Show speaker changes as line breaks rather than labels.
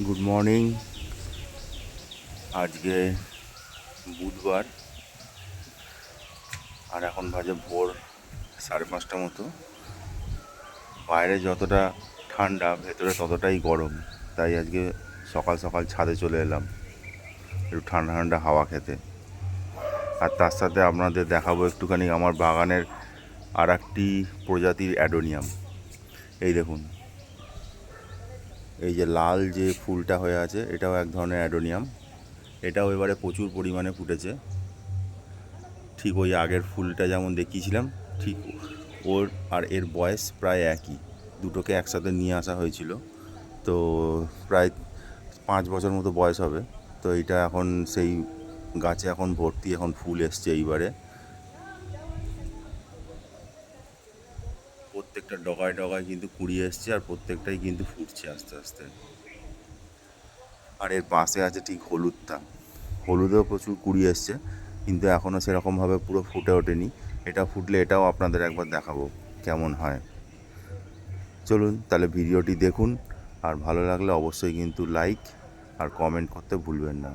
Good morning. আজকে বুধবার আর এখন বাজে ভোর 5:30 মতো। বাইরে যতটা ঠান্ডা ভেতরে ততটাই গরম, তাই আজকে সকাল সকাল ছাদে চলে এলাম একটু ঠান্ডা ঠান্ডা হাওয়া খেতে। আর তার সাথে আপনাদের দেখাবো একটুখানি আমার বাগানের আর একটি প্রজাতির অ্যাডোনিয়াম। এই দেখুন, এই যে লাল যে ফুলটা হয়ে আছে এটাও এক ধরনের অ্যাডোনিয়াম। এটাও এবারে প্রচুর পরিমাণে ফুটেছে, ঠিক ওই আগের ফুলটা যেমন দেখিয়েছিলাম ঠিক ওর আর এর বয়স প্রায় একই। দুটোকে একসাথে নিয়ে আসা হয়েছিল, তো প্রায় 5 বছর মতো বয়স হবে। তো এইটা এখন সেই গাছে এখন ভর্তি, এখন ফুল এসছে এইবারে। প্রত্যেকটা ডগায় ডগায় কিন্তু কুড়ি এসছে আর প্রত্যেকটাই কিন্তু ফুটছে আস্তে আস্তে। আর এর পাশে আছে ঠিক হলুদটা, হলুদেও প্রচুর কুড়ি এসছে, কিন্তু এখনও সেরকমভাবে পুরো ফুটে ওঠেনি। এটা ফুটলে এটাও আপনাদের একবার দেখাবো কেমন হয়। চলুন তাহলে ভিডিওটি দেখুন, আর ভালো লাগলে অবশ্যই কিন্তু লাইক আর কমেন্ট করতে ভুলবেন না।